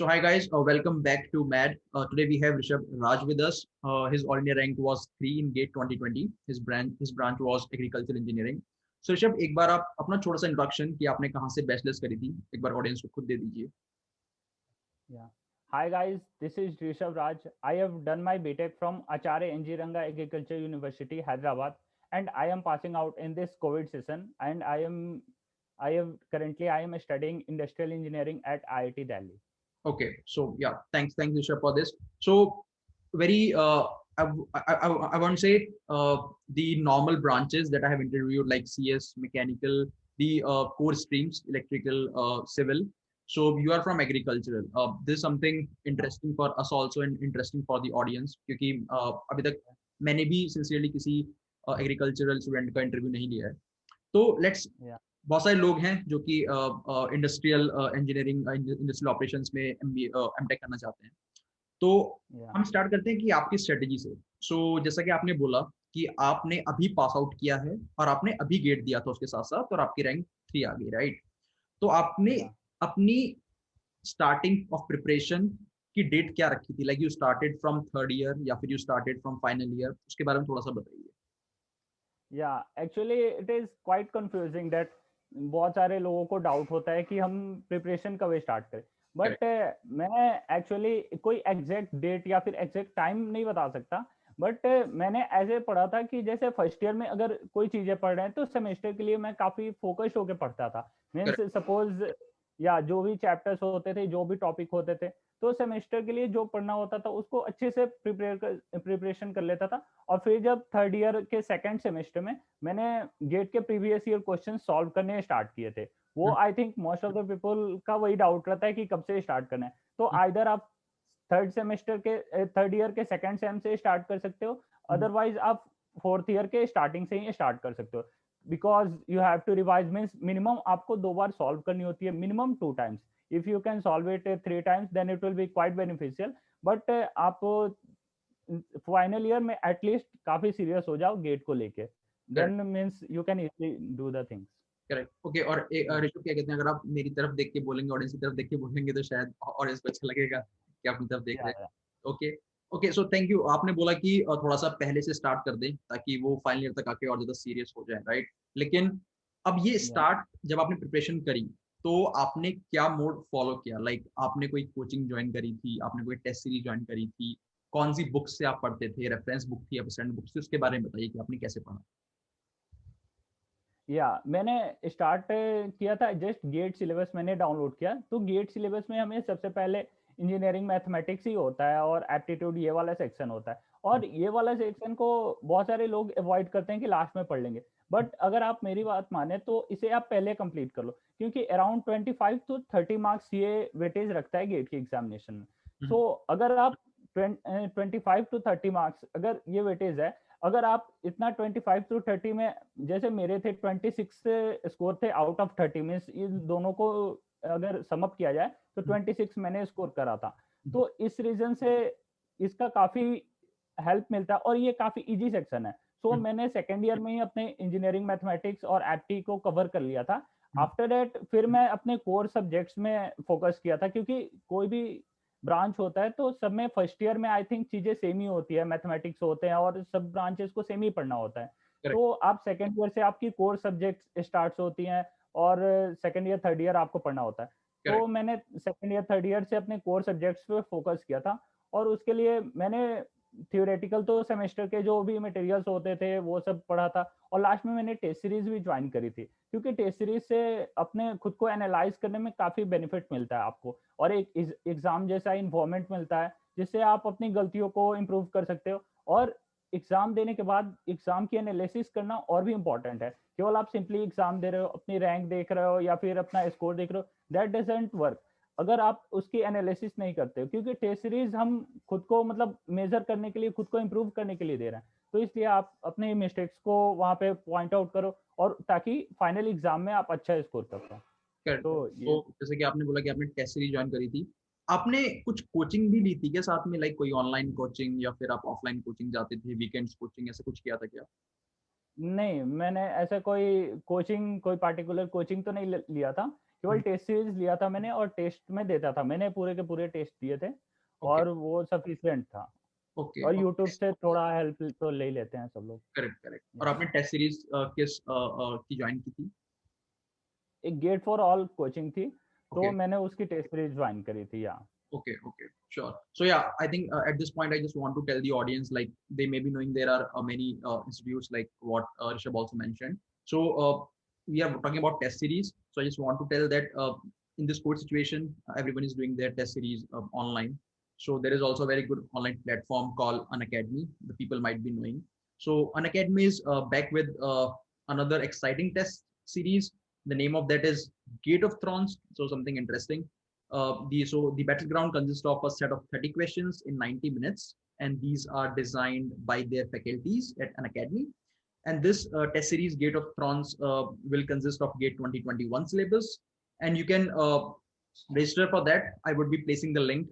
So hi guys, welcome back to MAD. Today we have Rishabh Raj with us. His all India rank was 3 in GATE 2020. His branch was agricultural engineering. So Rishabh एक बार आप अपना छोटा सा introduction कि आपने कहाँ से bachelors करी थी एक बार ऑडियंस को खुद दे दीजिए. Yeah. Hi guys, this is Rishabh Raj. I have done my BTech from Acharya NG Ranga Agriculture University, Hyderabad, and I am passing out in this COVID session. And I am studying industrial engineering at IIT Delhi. Okay, so yeah, thanks Rishabh for this. So very I won't say the normal branches that I have interviewed like CS, mechanical, the core streams, electrical, civil. So you are from agricultural. This is something interesting for us also and interesting for the audience क्योंकि अभी तक मैंने भी sincerely किसी agricultural student का interview नहीं लिया है. तो लेट्स Yeah. बहुत सारे लोग हैं जो कि इंडस्ट्रियल इंजीनियरिंग इंडस्ट्रियल ऑपरेशंस में एमटेक करना चाहते हैं. तो Yeah. हम स्टार्ट करते हैं कि आपकी स्ट्रेटेजी से. सो जैसा कि आपने बोला कि आपने अभी पास आउट किया है और आपने अभी गेट दिया था उसके साथ साथ और आपकी रैंक 3 आ गई, राइट? तो आपने Yeah. अपनी स्टार्टिंग ऑफ प्रिपरेशन की डेट क्या रखी थी? Like you started from third year या फिर you started from final year? उसके बारे में थोड़ा सा बताइए. Yeah. Actually, it is quite confusing that बहुत सारे लोगों को डाउट होता है कि हम प्रिपरेशन कब स्टार्ट करें. बट मैं एक्चुअली कोई एग्जैक्ट डेट या फिर एग्जैक्ट टाइम नहीं बता सकता. बट मैंने ऐसे पढ़ा था कि जैसे फर्स्ट ईयर में अगर कोई चीजें पढ़ रहे हैं तो सेमेस्टर के लिए मैं काफी फोकस्ड होकर पढ़ता था. मीन्स सपोज या जो भी चैप्टर्स होते थे, जो भी टॉपिक होते थे, तो सेमेस्टर के लिए जो पढ़ना होता था उसको अच्छे से प्रिपरेशन कर लेता था. और फिर जब थर्ड ईयर के सेकेंड सेमेस्टर में मैंने गेट के प्रीवियस ईयर क्वेश्चन सॉल्व करने स्टार्ट किए थे. वो I think most of the people का वही डाउट रहता है कि कब से स्टार्ट करना है. तो आइदर आप थर्ड ईयर के सेकेंड सेम से स्टार्ट कर सकते हो, अदरवाइज आप फोर्थ ईयर के स्टार्टिंग से ही स्टार्ट कर सकते हो. Because you have to revise means minimum आपको 2 बार सॉल्व करनी होती है, minimum 2 times. If you can solve it 3 times then it will be quite beneficial. But आप फाइनल ईयर में एटलीस्ट काफी सीरियस हो जाओ गेट को लेके, then means you can easily do the things. Correct. Okay. और ऋषभ क्या कहते हैं, अगर आप मेरी तरफ देख के बोलेंगे, ऑडियंस की तरफ देख के बोलेंगे तो शायद ऑडियंस को अच्छा लगेगा कि आप अपनी तरफ देख रहे हैं. Okay. Okay, so thank you. आपने बोला कि थोड़ा सा पहले से स्टार्ट कर दें ताकि वो फाइनल ईयर तक आके और ज्यादा सीरियस हो जाए, राइट? लेकिन अब ये स्टार्ट जब आपने प्रिपरेशन करी तो आपने क्या मोड फॉलो किया? लाइक आपने कोई कोचिंग ज्वाइन करी थी, आपने कोई टेस्ट सीरीज ज्वाइन करी थी, कौन सी बुक से आप पढ़ते थे, रेफरेंस बुक थी या स्टैंडर्ड बुक से? उसके बारे में बताइए कि आपने कैसे पढ़ा. या मैंने स्टार्ट किया था, जस्ट गेट सिलेबस मैंने डाउनलोड किया. तो गेट सिलेबस में हमें सबसे पहले इंजीनियरिंग मैथमेटिक्स ही होता है और एप्टीट्यूड ये वाला सेक्शन होता है. और ये वाला सेक्शन को बहुत सारे लोग अवॉइड करते हैं कि लास्ट में पढ़ लेंगे. बट अगर आप मेरी बात माने तो इसे आप पहले कंप्लीट कर लो, क्योंकि अराउंड 25 to 30 मार्क्स ये वेटेज रखता है गेट के एग्जामिनेशन में. सो अगर आप 25 to 30 मार्क्स अगर ये वेटेज है, अगर आप इतना 25 to 30 में, जैसे मेरे थे 26 स्कोर थे आउट ऑफ 30, मीन्स इन दोनों को अगर समअप किया जाए तो 26 मैंने स्कोर करा था. तो इस रीजन से इसका काफी हेल्प मिलता है और ये काफी इजी सेक्शन है. सो मैंने सेकेंड ईयर में ही अपने इंजीनियरिंग मैथमेटिक्स और एप्टी को कवर कर लिया था. आफ्टर दैट फिर मैं अपने कोर सब्जेक्ट्स में फोकस किया था, क्योंकि कोई भी ब्रांच होता है तो सब में फर्स्ट ईयर में आई थिंक चीजें सेम ही होती है, मैथमेटिक्स होते हैं और सब ब्रांचेस को सेम ही पढ़ना होता है. तो आप सेकेंड ईयर से आपकी कोर सब्जेक्ट स्टार्ट होती हैं और सेकेंड ईयर थर्ड ईयर आपको पढ़ना होता है. तो मैंने सेकेंड ईयर थर्ड ईयर से अपने कोर सब्जेक्ट्स पे फोकस किया था. और उसके लिए मैंने थियोरेटिकल तो सेमेस्टर के जो भी मटेरियल्स होते थे वो सब पढ़ा था. और लास्ट में मैंने टेस्ट सीरीज भी ज्वाइन करी थी, क्योंकि टेस्ट सीरीज से अपने खुद को एनालाइज करने में काफी बेनिफिट मिलता है आपको, और एक एग्जाम जैसा इन्वॉर्मेंट मिलता है जिससे आप अपनी गलतियों को इम्प्रूव कर सकते हो. और एग्जाम देने के बाद एग्जाम की एनालिसिस करना और भी इम्पोर्टेंट है. केवल आप सिंपली एग्जाम दे रहे हो, अपनी रैंक देख रहे हो या फिर अपना स्कोर देख रहे हो, दैट डजंट वर्क अगर आप उसकी एनालिसिस नहीं करते हो. क्योंकि टेस्ट सीरीज हम खुद को मतलब मेजर करने के लिए, खुद को इम्प्रूव करने के लिए दे रहे हैं. तो इसलिए आप अपने मिस्टेक्स को वहां पे पॉइंट आउट करो, और ताकि फाइनल एग्जाम में आप अच्छा स्कोर कर पाओ. तो जैसे कि आपने बोला कि आपने टेस्ट सीरीज ज्वाइन करी थी, आपने कुछ कोचिंग भी ली थी क्या साथ में? लाइक कोई ऑनलाइन कोचिंग या फिर आप ऑफलाइन कोचिंग जाते थे, वीकेंड्स कोचिंग, ऐसा कुछ किया था क्या? नहीं, मैंने ऐसा कोई कोचिंग, कोई पार्टिकुलर कोचिंग तो नहीं लिया था, केवल टेस्ट सीरीज लिया था मैंने और टेस्ट में देता था, मैंने पूरे के पूरे टेस्ट दिए थे ओके और वो सफिशिएंट था। ओके और यूट्यूब से थोड़ा हेल्प तो ले ही लेते हैं सब लोग। Correct correct. और या आपने टेस्ट सीरीज किस की ज्वाइन की थी? एक गेट फॉर ऑल कोचिंग थी, तो ओके मैंने उसकी टेस्ट सीरीज ज्वाइन करी थी। या okay okay sure. So yeah, I think at this point I just want to tell the audience, like they may be knowing there are many institutes like what Rishabh also mentioned. So we are talking about test series, so I just want to tell that in this COVID situation everyone is doing their test series online. So there is also a very good online platform called Unacademy, the people might be knowing. So Unacademy is back with another exciting test series. The name of that is Gate of Thrones, so something interesting. The battleground consists of a set of 30 questions in 90 minutes, and these are designed by their faculties at an academy. And this test series Gate of Thrones will consist of Gate 2021 syllabus, and you can register for that. I would be placing the link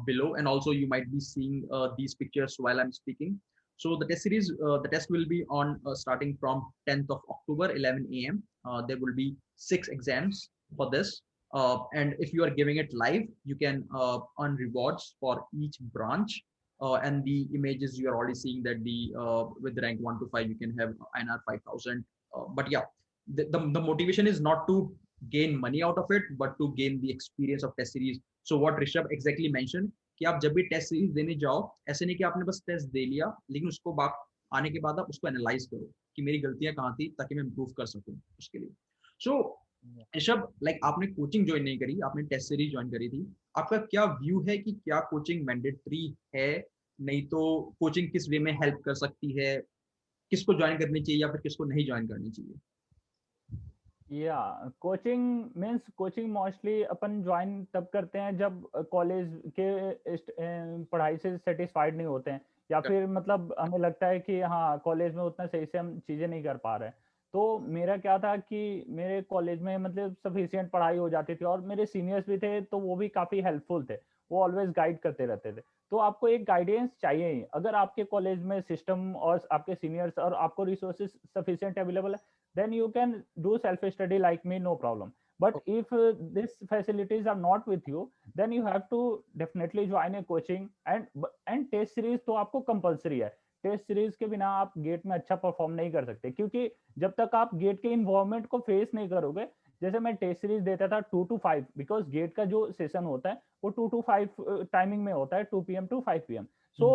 below, and also you might be seeing these pictures while I'm speaking. So the test series, the test will be on starting from 10th of October, 11 a.m. There will be 6 exams for this. And if you are giving it live, you can earn rewards for each branch. And the images you are already seeing that the with the rank 1 to 5 you can have INR 5,000. But yeah, the motivation is not to gain money out of it, but to gain the experience of test series. So what Rishabh exactly mentioned कि आप जब भी test series देने जाओ, ऐसे नहीं कि आपने बस टेस्ट दे लिया, लेकिन उसको आने के बाद आप उसको एनालाइज करो कि मेरी गलतियां कहाँ थी ताकि मैं इम्प्रूव कर सकूं उसके लिए। सो ऋषभ, लाइक आपने कोचिंग ज्वाइन नहीं करी, आपने टेस्ट सीरीज ज्वाइन करी थी, आपका क्या व्यू है कि क्या कोचिंग मैंडेटरी है, नहीं तो कोचिंग किस वे में हेल्प कर सकती है, किसको ज्वाइन करनी चाहिए या फिर किसको नहीं ज्वाइन करनी चाहिए? या कोचिंग मीन्स कोचिंग मोस्टली अपन ज्वाइन तब करते हैं जब कॉलेज के पढ़ाई से सेटिस्फाइड नहीं होते हैं, या फिर मतलब हमें लगता है कि हाँ कॉलेज में उतना सही से हम चीज़ें नहीं कर पा रहे हैं। तो मेरा क्या था कि मेरे कॉलेज में मतलब सफिशिएंट पढ़ाई हो जाती थी और मेरे सीनियर्स भी थे तो वो भी काफ़ी हेल्पफुल थे, वो ऑलवेज गाइड करते रहते थे। तो आपको एक गाइडेंस चाहिए ही, अगर आपके कॉलेज में सिस्टम और आपके सीनियर्स और आपको रिसोर्सेज सफिशिएंट अवेलेबल है, then you can do self study like me, no problem. But if these facilities are not with you, then you have to definitely join a coaching, and test series तो आपको compulsory है। Test series के बिना आप gate में अच्छा perform नहीं कर सकते, क्योंकि जब तक आप गेट के इन्वायरमेंट को फेस नहीं करोगे, जैसे मैं टेस्ट सीरीज देता था 2 to 5, बिकॉज गेट का जो सेशन होता है वो 2 to 5 टाइमिंग में होता है, 2 PM to 5 PM। सो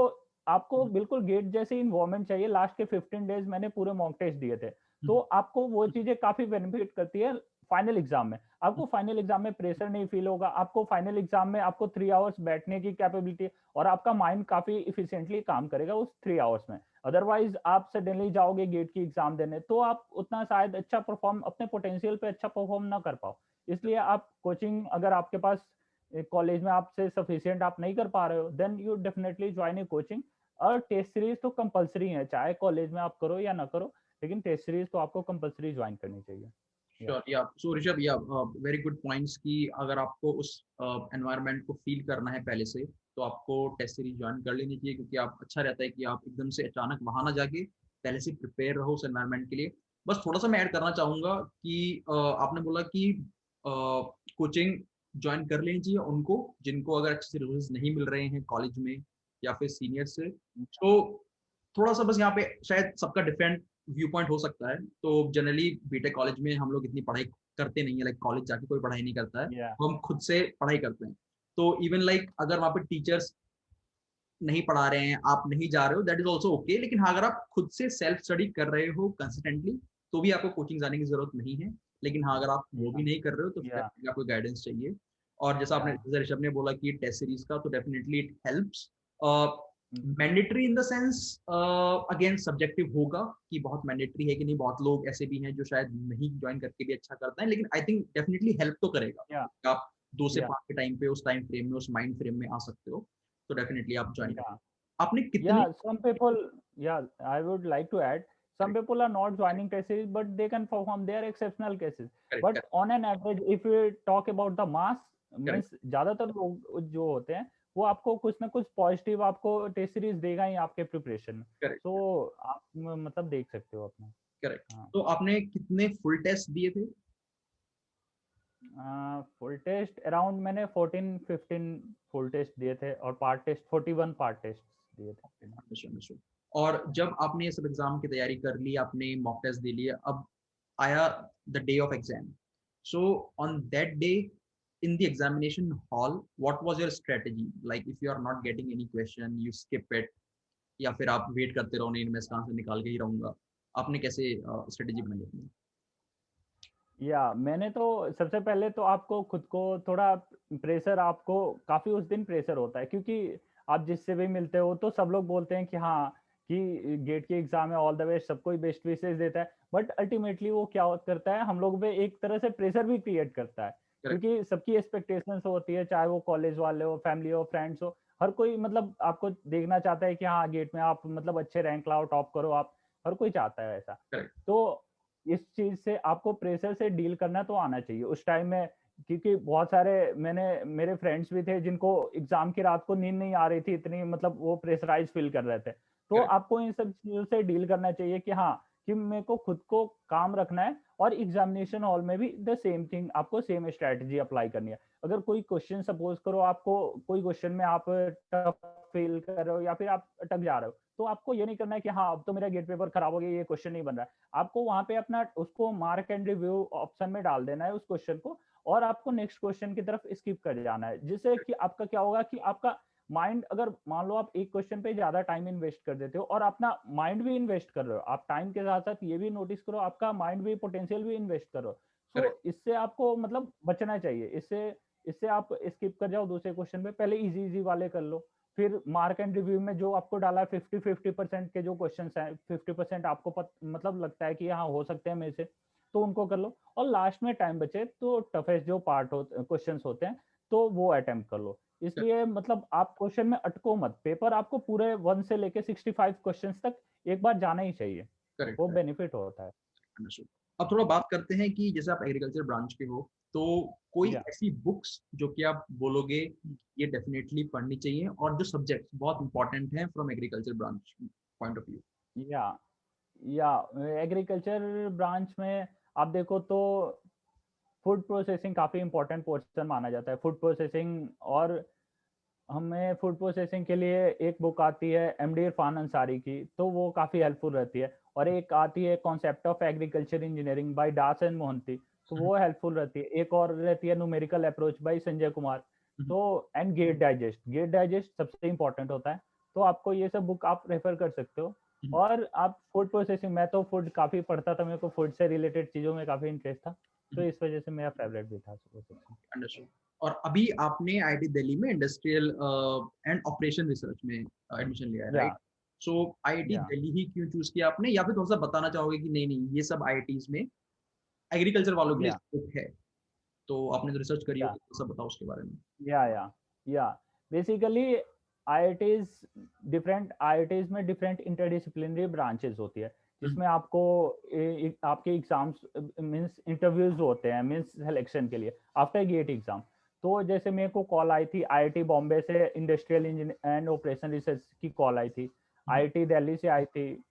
आपको बिल्कुल गेट जैसे इन्वायरमेंट चाहिए। लास्ट के 15 डेज मैंने पूरे मॉक टेस्ट दिए थे, तो आपको वो चीजें काफी बेनिफिट करती है फाइनल एग्जाम में। आपको फाइनल एग्जाम में प्रेशर नहीं फील होगा, आपको फाइनल एग्जाम में आपको 3 आवर्स बैठने की कैपेबिलिटी, और आपका माइंड काफी इफिशिएंटली काम करेगा उस 3 आवर्स में। अदरवाइज आप सडनली जाओगे गेट की एग्जाम देने तो आप उतना शायद अच्छा परफॉर्म, अपने पोटेंशियल पे अच्छा परफॉर्म ना कर पाओ। इसलिए आप कोचिंग, अगर आपके पास कॉलेज में आपसे सफिशिएंट आप नहीं कर पा रहे हो, then you definitely join a coaching. और टेस्ट सीरीज तो कंपलसरी है, चाहे कॉलेज में आप करो या ना करो, लेकिन टेस्ट सीरीज तो आपको कंपलसरी ज्वाइन करनी चाहिए। श्योर या सो ऋषभ, या वेरी गुड पॉइंट्स कि अगर आपको उस एनवायरनमेंट को फील करना है पहले से, तो आपको टेस्ट सीरीज ज्वाइन कर लेनी चाहिए, क्योंकि आप अच्छा रहता है कि आप एकदम से अचानक वहां ना जाके पहले से प्रिपेयर रहो उस एनवायरनमेंट के लिए। बस थोड़ा सा मैं ऐड करना चाहूंगा कि आपने बोला कि कोचिंग ज्वाइन कर लेनी चाहिए उनको जिनको अगर अच्छे से रिजल्ट नहीं मिल रहे हैं कॉलेज में या फिर सीनियर से। तो थोड़ा सा बस यहाँ पे शायद सबका डिफरेंट व्यू पॉइंट हो सकता है। तो जनरली बीटेक कॉलेज में हम लोग इतनी पढ़ाई करते नहीं है, लाइक कॉलेज जाके कोई पढ़ाई नहीं करता है, तो हम खुद से पढ़ाई करते हैं। तो इवन लाइक अगर वहाँ पे टीचर्स नहीं पढ़ा रहे हैं, आप नहीं जा रहे हो, दैट इज ऑल्सो ओके। लेकिन हाँ, अगर आप खुद से सेल्फ स्टडी कर रहे हो कंसिस्टेंटली, तो भी आपको कोचिंग जाने की जरूरत नहीं है। लेकिन हाँ, अगर आप वो भी नहीं कर रहे हो तो फिर आपको गाइडेंस चाहिए। और जैसा आपने ऋषभ ने बोला कि टेस्ट सीरीज का, तो definitely it helps. Mandatory in the sense again subjective होगा कि बहुत मैंडेटरी है कि नहीं। बहुत लोग ऐसे भी हैं जो शायद नहीं ज्वाइन करके भी अच्छा करते हैं, लेकिन आई थिंक डेफिनेटली हेल्प तो करेगा। आप 2 से 5 के टाइम पे उस टाइम फ्रेम में, उस माइंड फ्रेम में आ सकते हो, तो डेफिनेटली आप ज्वाइन करें। आपने कितने some people, I would like to add, some people are not joining cases but they can perform, they are exceptional cases, but on an average if we talk about the mass, means ज्यादातर लोग जो होते हैं वो आपको कुछ ना कुछ पॉजिटिव आपको टेस्ट सीरीज देगा ही आपके प्रिपरेशन में। तो आप मतलब देख सकते हो अपना। करेक्ट। तो आपने कितने फुल टेस्ट दिए थे? फुल टेस्ट अराउंड मैंने 14-15 फुल टेस्ट दिए थे और पार्ट टेस्ट 41 पार्ट टेस्ट दिए थे। Understood understood. और जब आपने ये सब एग्जाम की तैयारी कर ली, आपने मॉक टेस्ट दे लिए, अब आया the day of exam. So on that day in the examination hall, what was your strategy? Like if you are not getting any question, you skip it, या फिर आप वेट करते रहो, नहीं मैं इसका आंसर निकाल के ही रहूंगा, आपने कैसे स्ट्रेटेजी बनाई अपनी? या मैंने तो सबसे पहले तो आपको खुद को थोड़ा प्रेशर, आपको काफी उस दिन प्रेशर होता है, क्योंकि आप जिससे भी मिलते हो तो सब लोग बोलते हैं कि हाँ कि गेट की एग्जाम है, ऑल द बेस्ट, सबको बेस्ट विशेस देता है, बट अल्टीमेटली वो क्या करता है, हम लोग पे एक तरह से प्रेशर भी क्रिएट करता है, करेक्ट। क्योंकि सबकी एक्सपेक्टेशंस होती है, चाहे वो कॉलेज वाले हो, फैमिली हो, फ्रेंड्स हो, हर कोई मतलब आपको देखना चाहता है कि हाँ गेट में आप मतलब अच्छे रैंक लाओ, टॉप करो आप, हर कोई चाहता है ऐसा। करेक्ट। तो इस चीज से आपको प्रेशर से डील करना तो आना चाहिए उस टाइम में, क्योंकि बहुत सारे मेरे फ्रेंड्स भी थे जिनको एग्जाम की रात को नींद नहीं आ रही थी, इतनी मतलब वो प्रेशराइज फील कर रहे थे। तो करेक्ट। आपको इन सब चीजों से डील करना चाहिए कि हाँ कि मेरे को खुद को काम रखना है, और एग्जामिनेशन हॉल में भी द सेम थिंग, आपको सेम स्ट्रेटजी अप्लाई करनी है। अगर कोई क्वेश्चन सपोज करो, आपको कोई क्वेश्चन में आप टफ फील कर रहे हो या फिर आप अटक जा रहे हो, तो आपको ये नहीं करना है कि हाँ अब तो मेरा गेट पेपर खराब हो गया, ये क्वेश्चन नहीं बन रहा है। आपको वहां पे अपना उसको मार्क एंड रिव्यू ऑप्शन में डाल देना है उस क्वेश्चन को, और आपको नेक्स्ट क्वेश्चन की तरफ स्किप कर जाना है, जिससे कि आपका क्या होगा कि आपका माइंड, अगर मान लो आप एक क्वेश्चन पे ज्यादा टाइम इन्वेस्ट कर देते हो और अपना माइंड भी इन्वेस्ट कर रहे हो, आप टाइम के साथ साथ ये भी नोटिस करो आपका माइंड भी, पोटेंशियल भी इन्वेस्ट करो, करेक्ट। तो इससे आपको मतलब बचना चाहिए, इससे इससे आप स्किप कर जाओ दूसरे क्वेश्चन पे, पहले इजी इजी वाले कर लो, फिर मार्क एंड रिव्यू में जो आपको डाला है 50-50% के जो क्वेश्चन है, 50% आपको मतलब लगता है कि हाँ हो सकते हैं मेरे से, तो उनको कर लो, और लास्ट में टाइम बचे तो टफेस्ट जो पार्ट हो क्वेश्चन होते हैं तो वो अटेम्प्ट कर लो। इसलिए मतलब आप क्वेश्चन में अटको मत, पेपर आपको पूरे 1 से लेके 65 क्वेश्चन तक एक बार जाना ही चाहिए, करेक्ट। वो बेनिफिट होता है। अंडरस्टूड। अब थोड़ा बात करते हैं कि जैसे आप एग्रीकल्चर ब्रांच के हो, तो कोई या ऐसी बुक्स जो कि आप बोलोगे ये डेफिनेटली पढ़नी चाहिए, और जो सब्जेक्ट बहुत इंपॉर्टेंट हैं from agriculture branch point of view? या या एग्रीकल्चर ब्रांच में आप देखो तो फूड प्रोसेसिंग काफी इंपॉर्टेंट पोर्शन माना जाता है, फूड प्रोसेसिंग, और हमें फूड प्रोसेसिंग के लिए एक बुक आती है एमडी इरफान अंसारी की, तो वो काफ़ी हेल्पफुल रहती है, और एक आती है concept of agriculture engineering bye Das and Mohanty, तो वो हेल्पफुल रहती है, एक और रहती है numerical approach by Sanjay Kumar, तो एंड गेट डाइजेस्ट सबसे इंपॉर्टेंट होता है, तो आपको ये सब बुक आप रेफर कर सकते हो। और आप फूड प्रोसेसिंग, मैं तो फूड काफ़ी पढ़ता था, मेरे को फूड से रिलेटेड चीज़ों में काफ़ी इंटरेस्ट था, तो इस वजह से मेरा फेवरेट भी था प्रोसेसिंग। अंडरस्टूड। और अभी आपने आईआईटी दिल्ली में इंडस्ट्रियल एंड ऑपरेशन रिसर्च में एडमिशन लिया है, या राइट? सो आईआईटी या दिल्ली ही क्यों चूज किया आपने, या फिर थोड़ा सा बताना चाहोगे कि नहीं नहीं ये सब आईआईटीज में एग्रीकल्चर वालों के लिए या स्कोप है, तो आपने तो रिसर्च करी या होगी, तो सब बताओ उसके बारे में। या बेसिकली आईआईटीज, डिफरेंट आईआईटीज में डिफरेंट इंटरडिसिप्लिनरी ब्रांचेस होती है, जिसमें आपको आपके एग्जाम्स मींस इंटरव्यूज होते हैं, मींस सिलेक्शन के लिए आफ्टर गेट एग्जाम। तो जैसे मेरे को कॉल आई थी आईआईटी बॉम्बे से, industrial engineer and operation research की कॉल आई थी, आईआईटी दिल्ली से आई थी,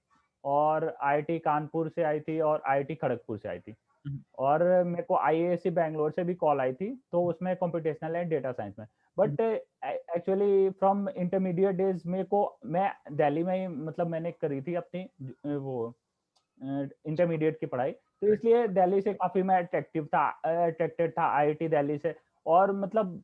और आईआईटी कानपुर से आई थी, और आईआईटी खड़गपुर से आई थी, और मेरे को आईआईएससी बैंगलोर से भी कॉल आई थी, तो उसमें कंप्यूटेशनल एंड डेटा साइंस में, but actually from intermediate days मेरे को, मैं दिल्ली में ही मतलब मैंने करी थी अपनी वो इंटरमीडिएट की पढ़ाई, तो इसलिए दिल्ली से काफी मैं अट्रैक्टेड था आईआईटी दिल्ली से, और मतलब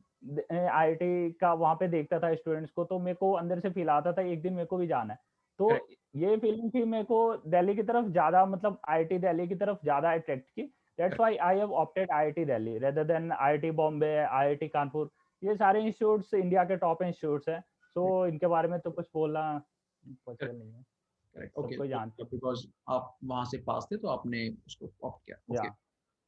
आईआईटी का वहाँ पे देखता था स्टूडेंट्स को, तो मेरे को अंदर से फील आता था एक दिन मेरे को भी जाना है, तो ये फीलिंग थी मेरे को दिल्ली की तरफ ज्यादा, मतलब आईआईटी दिल्ली की तरफ ज्यादा अट्रैक्ट की, that's why I have opted IIT Delhi rather than IIT Bombay, IIT Kanpur. ये सारे इंस्टीट्यूट्स इंडिया के टॉप इंस्टीट्यूट्स हैं, सो इनके बारे में तो कुछ बोलना पॉसिबल नहीं है, करेक्ट। ओके, सबको जानते हैं। बिकॉज आप वहां से पास थे तो आपने उसको ऑप्ट किया। या ओके,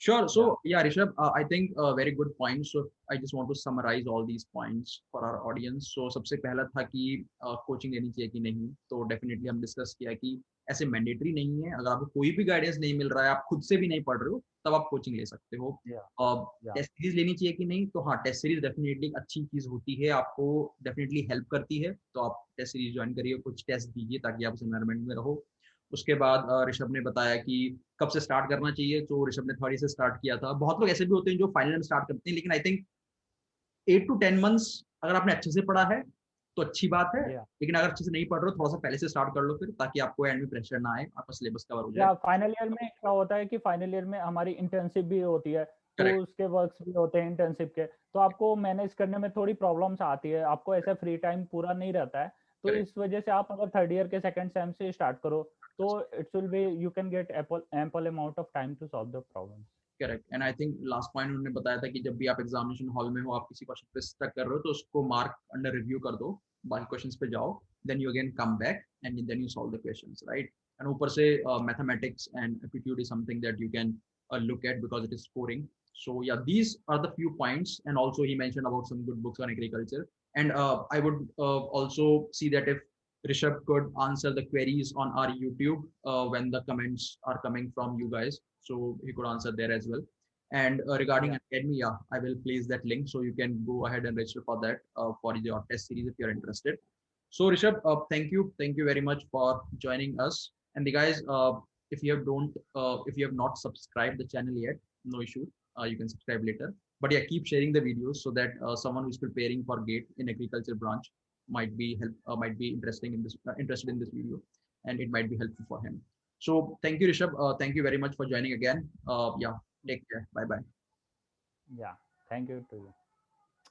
sure. So या yeah, Rishabh, I think very good points. So I just want to summarize all these points for our audience. So सबसे पहला था कि कोचिंग लेनी चाहिए कि नहीं, तो डेफिनेटली हम डिस्कस किया कि ऐसे मैंडेटरी नहीं है, अगर आपको कोई भी गाइडेंस नहीं मिल रहा है, आप खुद से भी नहीं पढ़ रहे हो, तब आप कोचिंग ले सकते हो। या टेस्ट सीरीज लेनी चाहिए कि नहीं, तो हाँ टेस्ट सीरीज डेफिनेटली अच्छी चीज होती है, आपको डेफिनेटली हेल्प करती है, तो आप टेस्ट सीरीज ज्वाइन करिए, कुछ टेस्ट दीजिए ताकि आप उस एनवायरमेंट में रहो। उसके बाद ऋषभ ने बताया कि कब से स्टार्ट करना चाहिए, तो ऋषभ ने 30 से स्टार्ट किया था। बहुत लोग ऐसे भी होते हैं जो फाइनल में स्टार्ट करते हैं, लेकिन आई थिंक 8 to 10 months अगर आपने अच्छे से पढ़ा है तो अच्छी बात है, या लेकिन अगर अच्छे से नहीं पढ़ रहे हो थोड़ा सा पहले से स्टार्ट कर लो फिर, ताकि आपको एंड में प्रेशर ना आए, आपका सिलेबस कवर हो जाए। या फाइनल ईयर में क्या होता है कि फाइनल ईयर में हमारी इंटर्नशिप भी होती है, तो करेक्ट। उसके वर्क्स भी होते हैं इंटर्नशिप के, तो आपको मैनेज करने में थोड़ी प्रॉब्लम्स आती है, आपको ऐसा फ्री टाइम पूरा नहीं रहता है। तो करेक्ट। इस वजह से आप अगर थर्ड ईयर के सेकंड सेम से स्टार्ट करो तो it's will be you can get ample amount of time to solve the problem. Correct. And I think last point उन्होंने बताया था कि जब भी आप एग्जामिनेशन हॉल में हो, आप किसी क्वेश्चन पे स्टक कर रहे हो, तो उसको मार्क अंडर रिव्यू कर दो, बाकी क्वेश्चंस पे जाओ, then you again come back and then you solve the questions, right. And ऊपर से mathematics and aptitude is something that you can look at because it is scoring. So yeah, these are the few points, and also he mentioned about some good books on agriculture. And I would also see that if Rishabh could answer the queries on our YouTube when the comments are coming from you guys, so he could answer there as well. And regarding या Academy, yeah, I will place that link so you can go ahead and register for that for your test series if you're interested. So Rishabh, thank you very much for joining us. And the guys, if you have don't, if you have not subscribed the channel yet, no issue. You can subscribe later. But yeah, keep sharing the videos so that someone who's preparing for GATE in agriculture branch might be interested in this video, and it might be helpful for him. So thank you, Rishabh. Thank you very much for joining again. Yeah, take care. Bye bye. या thank you to you.